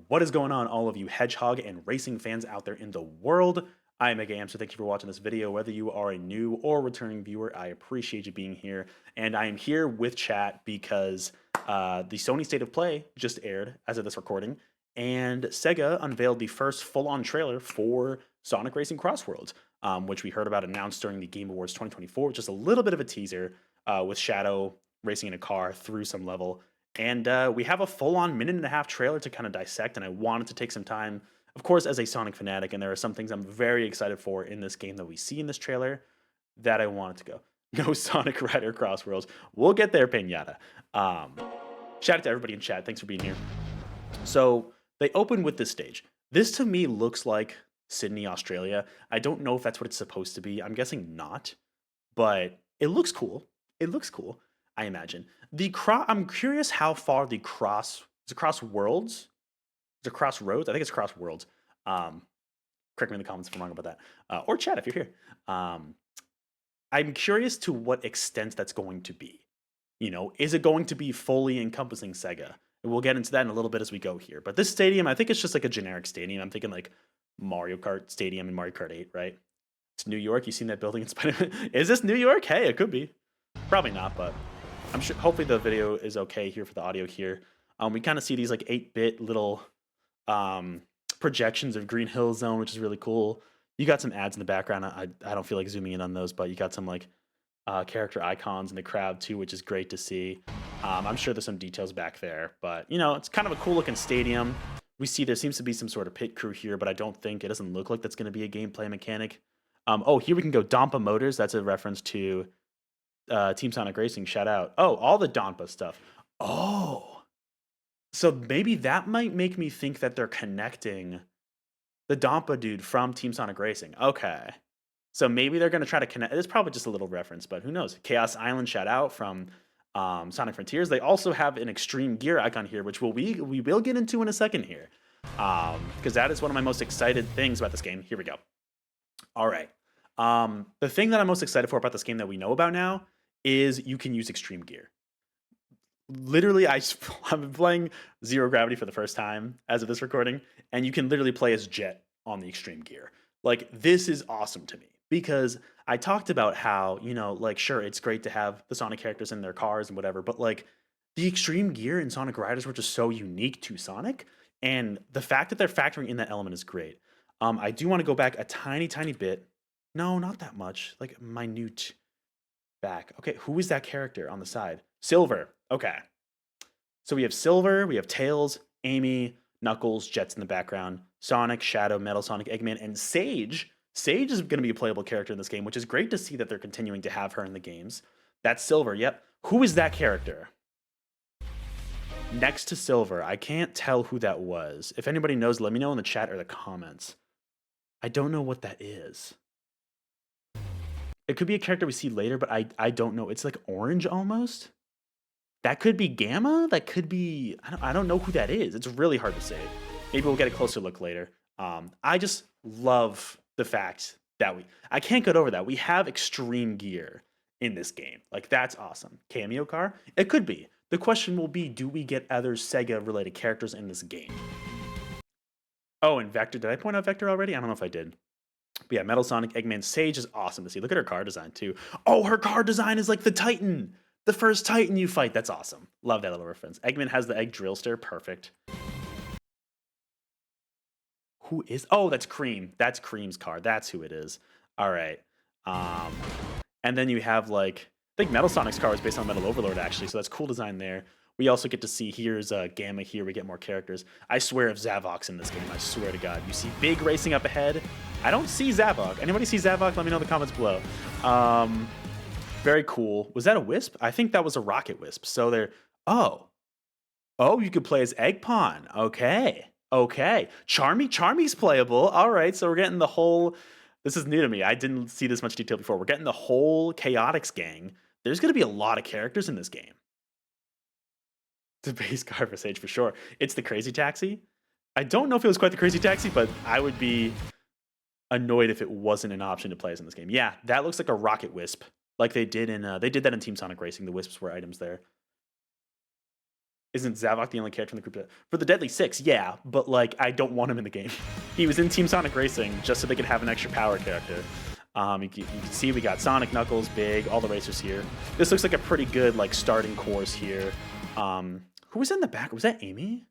What is going on, all of you hedgehog and racing fans out there in the world? I am Mega so thank you for watching this video. Whether you are a new or returning viewer, I appreciate you being here. And I am here with chat because the Sony State of Play just aired as of this recording, and SEGA unveiled the first full-on trailer for Sonic Racing CrossWorlds, which we heard about announced during the Game Awards 2024, just a little bit of a teaser with Shadow racing in a car through some level. And we have a full-on minute-and-a-half trailer to kind of dissect, and I wanted to take some time, of course, as a Sonic fanatic, and there are some things I'm very excited for in this game that we see in this trailer that I wanted to go. No Sonic Rider CrossWorlds. We'll get there, Pinata. Shout out to everybody in chat. Thanks for being here. So they open with this stage. This to me looks like Sydney, Australia. I don't know if that's what it's supposed to be. I'm guessing not, but it looks cool. It looks cool, I imagine. I'm curious how far the CrossWorlds? Is it Crossroads? I think it's CrossWorlds. Correct me in the comments if I'm wrong about that. Or chat if you're here. I'm curious to what extent that's going to be. You know, is it going to be fully encompassing Sega? And we'll get into that in a little bit as we go here. But this stadium, I think it's just like a generic stadium. I'm thinking like Mario Kart Stadium and Mario Kart 8, right? It's New York. You seen that building in Spider-Man? Is this New York? Hey, it could be. Probably not, but I'm sure. Hopefully the video is okay here for the audio here. We kind of see these like 8-bit little projections of Green Hill Zone, which is really cool. You got some ads in the background. I don't feel like zooming in on those, but you got some like character icons in the crowd too, which is great to see. I'm sure there's some details back there, but you know, it's kind of a cool looking stadium. We see there seems to be some sort of pit crew here, but I don't think it doesn't look like that's going to be a gameplay mechanic. Oh, here we can go Dompa Motors. That's a reference to Team Sonic Racing. Shout out. Oh, all the Dompa stuff. Oh, so maybe that might make me think that they're connecting the Dompa dude from Team Sonic Racing. Okay. So maybe they're going to try to connect. It's probably just a little reference, but who knows? Chaos Island shout out from Sonic Frontiers. They also have an Extreme Gear icon here, which we will get into in a second here, because that is one of my most excited things about this game. Here we go. All right. The thing that I'm most excited for about this game that we know about now is you can use Extreme Gear. Literally, I've been playing Zero Gravity for the first time as of this recording, and you can literally play as Jet on the Extreme Gear. Like, this is awesome to me because I talked about how, you know, like, sure, it's great to have the Sonic characters in their cars and whatever, but like the Extreme Gear in Sonic Riders were just so unique to Sonic, and the fact that they're factoring in that element is great. I do want to go back a tiny bit. No, not that much. Like minute back. Okay, who is that character on the side? Silver. Okay. So we have Silver, we have Tails, Amy, Knuckles, Jets in the background, Sonic, Shadow, Metal Sonic, Eggman, and Sage. Sage is going to be a playable character in this game, which is great to see that they're continuing to have her in the games. That's Silver, yep. Who is that character? Next to Silver, I can't tell who that was. If anybody knows, let me know in the chat or the comments. I don't know what that is. It could be a character we see later, but I don't know. It's like orange almost. That could be Gamma. That could be. I don't know who that is. It's really hard to say. Maybe we'll get a closer look later. I just love the fact that I can't get over that we have Extreme Gear in this game. Like, that's awesome. Cameo car. It could be. The question will be, do we get other Sega related characters in this game? Oh, and Vector. Did I point out Vector already? I don't know if I did. But yeah, Metal Sonic, Eggman, Sage is awesome to see. Look at her car design too. Oh, her car design is like the Titan. The first Titan you fight. That's awesome. Love that little reference. Eggman has the egg drillster. Perfect. Who is? Oh, that's Cream. That's Cream's car. That's who it is. All right. And then you have like, I think Metal Sonic's car is based on Metal Overlord actually. So that's cool design there. We also get to see here's Gamma here. We get more characters. I swear if Zavok's in this game, I swear to God. You see Big racing up ahead. I don't see Zavok. Anybody see Zavok? Let me know in the comments below. Very cool. Was that a Wisp? I think that was a Rocket Wisp. So they're, oh, you could play as Egg Pawn. Okay. Charmy's playable. All right. So we're getting the whole, this is new to me. I didn't see this much detail before. We're getting the whole Chaotix gang. There's going to be a lot of characters in this game. The base car for Sage for sure. It's the Crazy Taxi. I don't know if it was quite the Crazy Taxi, but I would be annoyed if it wasn't an option to play as in this game. Yeah, that looks like a Rocket Wisp, like they did that in Team Sonic Racing. The Wisps were items there. Isn't Zavok the only character in the group for the Deadly Six? Yeah, but like I don't want him in the game. He was in Team Sonic Racing just so they could have an extra power character. You can see we got Sonic, Knuckles, Big, all the racers here. This looks like a pretty good like starting course here. Who was in the back? Was that Amy?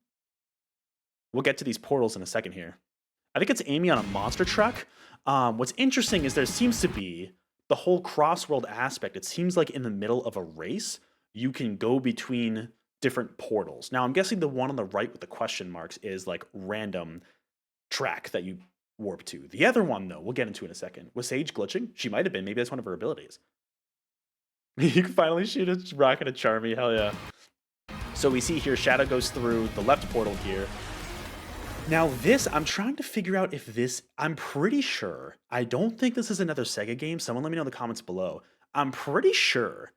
We'll get to these portals in a second here. I think it's Amy on a monster truck. What's interesting is there seems to be the whole cross-world aspect. It seems like in the middle of a race, you can go between different portals. Now, I'm guessing the one on the right with the question marks is like random track that you warp to. The other one, though, we'll get into in a second. Was Sage glitching? She might have been. Maybe that's one of her abilities. You can finally shoot a rocket at Charmy. Hell yeah. So we see here Shadow goes through the left portal here. Now this, I'm trying to figure out if this, I'm pretty sure, I don't think this is another SEGA game. Someone let me know in the comments below. I'm pretty sure,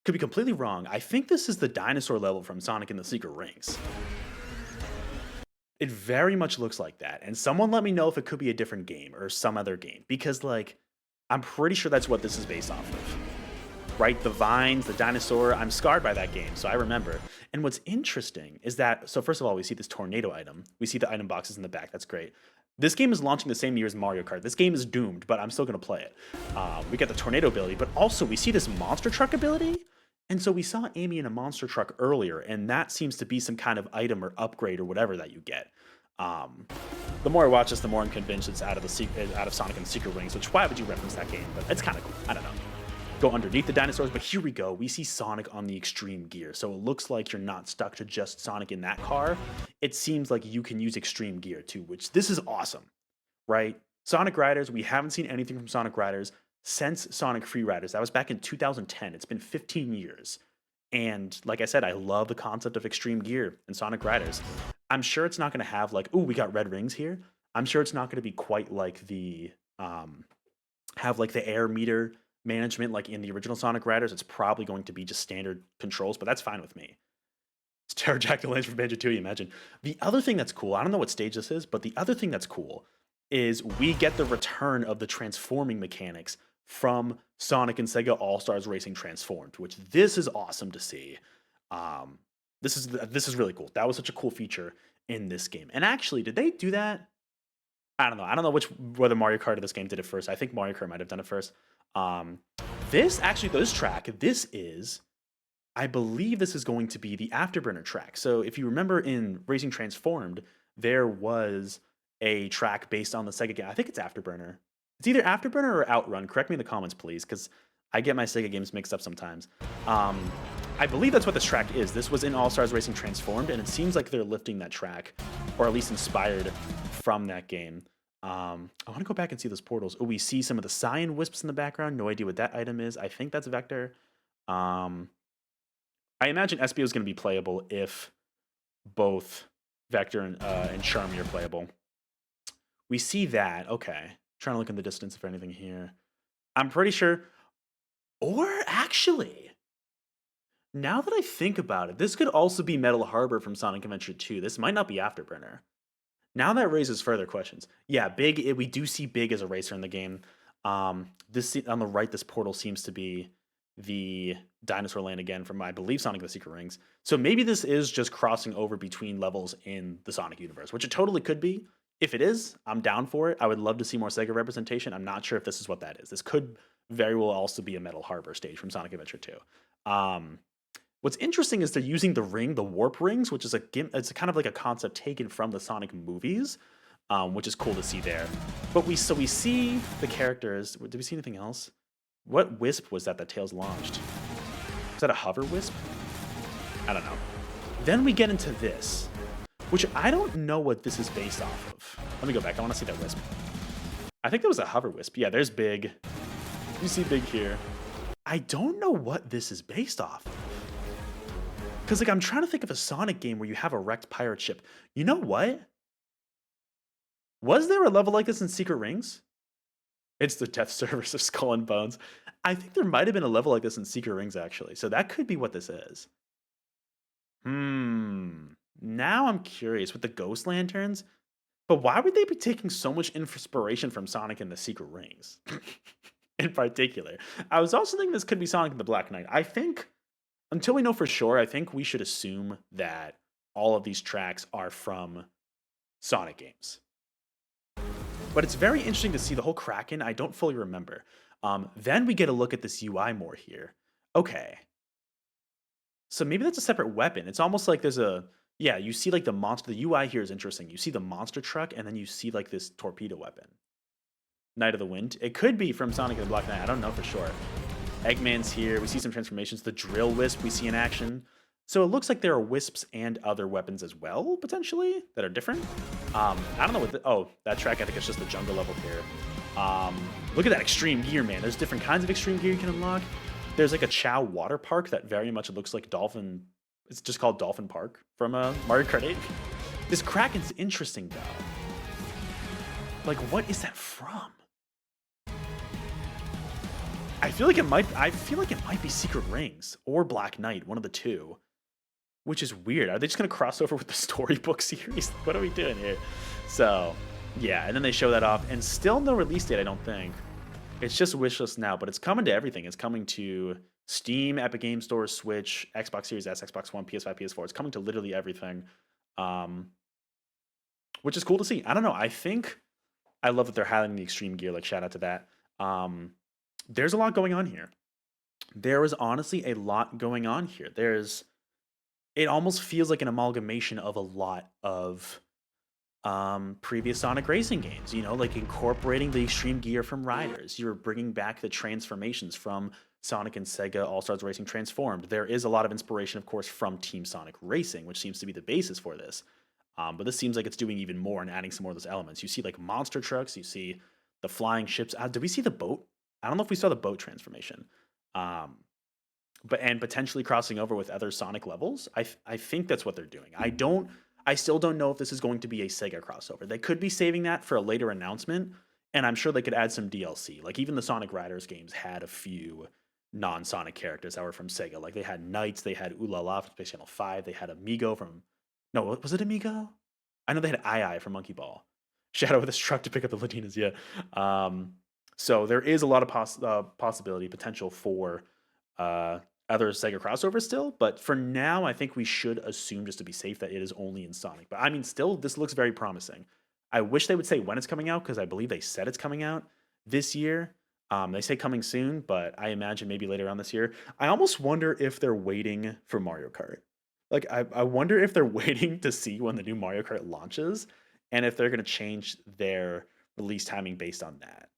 could be completely wrong, I think this is the dinosaur level from Sonic and the Secret Rings. It very much looks like that. And someone let me know if it could be a different game or some other game. Because like, I'm pretty sure that's what this is based off of. Right? The vines, the dinosaur. I'm scarred by that game, so I remember. And what's interesting is that, so first of all, we see this tornado item. We see the item boxes in the back. That's great. This game is launching the same year as Mario Kart. This game is doomed, but I'm still going to play it. We got the tornado ability, but also we see this monster truck ability. And so we saw Amy in a monster truck earlier, and that seems to be some kind of item or upgrade or whatever that you get. The more I watch this, the more I'm convinced it's out of Sonic and the Secret Rings, which why would you reference that game? But it's kind of cool. I don't know. Go underneath the dinosaurs, but here we go. We see Sonic on the extreme gear. So it looks like you're not stuck to just Sonic in that car. It seems like you can use extreme gear too, which this is awesome, right? Sonic Riders, we haven't seen anything from Sonic Riders since Sonic Free Riders. That was back in 2010. It's been 15 years. And like I said, I love the concept of extreme gear in Sonic Riders. I'm sure it's not going to have like, ooh, we got red rings here. I'm sure it's not going to be quite like the, have like the air meter management like in the original Sonic Riders. It's probably going to be just standard controls, but that's fine with me. It's pterodactyl lance from Banjo-Tooie, imagine. The other thing that's cool, I don't know what stage this is, but the other thing that's cool is we get the return of the transforming mechanics from Sonic and Sega All-Stars Racing Transformed, which this is awesome to see. This is really cool. That was such a cool feature in this game. And actually, did they do that? I don't know. I don't know whether Mario Kart or this game did it first. I think Mario Kart might have done it first. This track, I believe this is going to be the Afterburner track. So if you remember in Racing Transformed, there was a track based on the Sega game. I think it's Afterburner. It's either Afterburner or Outrun. Correct me in the comments, please, because I get my Sega games mixed up sometimes. I believe that's what this track is. This was in All-Stars Racing Transformed, and it seems like they're lifting that track, or at least inspired from that game. I want to go back and see those portals. Oh, we see some of the cyan wisps in the background. No idea what that item is. I think that's Vector. I imagine SBO is going to be playable if both Vector and Charmy are playable. We see that. Okay. Trying to look in the distance if anything here. I'm pretty sure. Or actually, now that I think about it, this could also be Metal Harbor from Sonic Adventure 2. This might not be Afterburner. Now that raises further questions. Yeah, Big. We do see Big as a racer in the game. This on the right, this portal seems to be the dinosaur land again from, I believe, Sonic and the Secret Rings. So maybe this is just crossing over between levels in the Sonic universe, which it totally could be. If it is, I'm down for it. I would love to see more Sega representation. I'm not sure if this is what that is. This could very well also be a Metal Harbor stage from Sonic Adventure 2. What's interesting is they're using the warp rings, which is it's kind of like a concept taken from the Sonic movies, which is cool to see there. But we see the characters. Did we see anything else? What wisp was that Tails launched? Was that a hover wisp? I don't know. Then we get into this, which I don't know what this is based off of. Let me go back. I want to see that wisp. I think that was a hover wisp. Yeah, there's Big. You see Big here. I don't know what this is based off of. Because, like, I'm trying to think of a Sonic game where you have a wrecked pirate ship. You know what? Was there a level like this in Secret Rings? It's the Death Service of Skull and Bones. I think there might have been a level like this in Secret Rings, actually. So that could be what this is. Now I'm curious with the Ghost Lanterns. But why would they be taking so much inspiration from Sonic and the Secret Rings? In particular. I was also thinking this could be Sonic and the Black Knight. until we know for sure, I think we should assume that all of these tracks are from Sonic games. But it's very interesting to see the whole Kraken. I don't fully remember. Then we get a look at this UI more here. Okay, so maybe that's a separate weapon. It's almost like there's a yeah. You see like the monster. The UI here is interesting. You see the monster truck, and then you see like this torpedo weapon. Knight of the Wind. It could be from Sonic and the Black Knight. I don't know for sure. Eggman's here. We see some transformations. The Drill Wisp we see in action. So it looks like there are wisps and other weapons as well, potentially, that are different. I don't know what oh, that track, I think it's just the jungle level here. Look at that extreme gear, man. There's different kinds of extreme gear you can unlock. There's like a Chow water park that very much looks like Dolphin. It's just called Dolphin Park from Mario Kart 8. This Kraken's interesting, though. Like, what is that from? I feel like it might be Secret Rings or Black Knight, one of the two. Which is weird. Are they just gonna cross over with the storybook series? What are we doing here? So, yeah, and then they show that off, and still no release date, I don't think. It's just wishlist now, but it's coming to everything. It's coming to Steam, Epic Game Store, Switch, Xbox Series S, Xbox One, PS5, PS4. It's coming to literally everything, which is cool to see. I don't know. I think I love that they're highlighting the extreme gear. Like, shout out to that. There's a lot going on here. There is honestly a lot going on here. It almost feels like an amalgamation of a lot of previous Sonic Racing games, like incorporating the extreme gear from Riders. You're bringing back the transformations from Sonic and Sega All-Stars Racing Transformed. There is a lot of inspiration, of course, from Team Sonic Racing, which seems to be the basis for this. But this seems like it's doing even more and adding some more of those elements. You see like monster trucks, you see the flying ships. Did we see the boat? I don't know if we saw the boat transformation. And potentially crossing over with other Sonic levels. I think that's what they're doing. I still don't know if this is going to be a Sega crossover. They could be saving that for a later announcement, and I'm sure they could add some DLC. Like even the Sonic Riders games had a few non-Sonic characters that were from Sega. Like they had Knights, they had Ooh La La from Space Channel 5, they had Amigo from no, was it Amigo? I know they had Ai from Monkey Ball. Shadow with his truck to pick up the Latinas, yeah. So there is a lot of possibility, potential for other Sega crossovers still, but for now, I think we should assume, just to be safe, that it is only in Sonic. But I mean, still, this looks very promising. I wish they would say when it's coming out, because I believe they said it's coming out this year. They say coming soon, but I imagine maybe later on this year. I almost wonder if they're waiting for Mario Kart. Like, I wonder if they're waiting to see when the new Mario Kart launches, and if they're going to change their release timing based on that.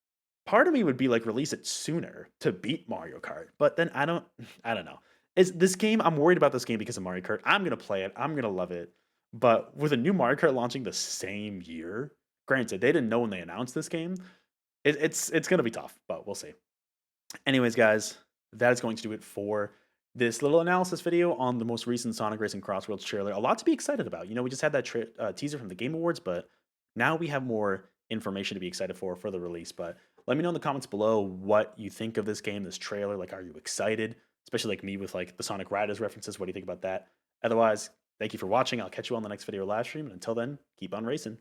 Part of me would be like release it sooner to beat Mario Kart, but then I don't know. Is this game? I'm worried about this game because of Mario Kart. I'm gonna play it. I'm gonna love it. But with a new Mario Kart launching the same year, granted they didn't know when they announced this game. It's gonna be tough, but we'll see. Anyways, guys, that is going to do it for this little analysis video on the most recent Sonic Racing CrossWorlds trailer. A lot to be excited about. We just had that teaser from the Game Awards, but now we have more information to be excited for the release. But let me know in the comments below what you think of this game, this trailer. Like, are you excited? Especially like me with like the Sonic Riders references. What do you think about that? Otherwise, thank you for watching. I'll catch you on the next video or live stream. And until then, keep on racing.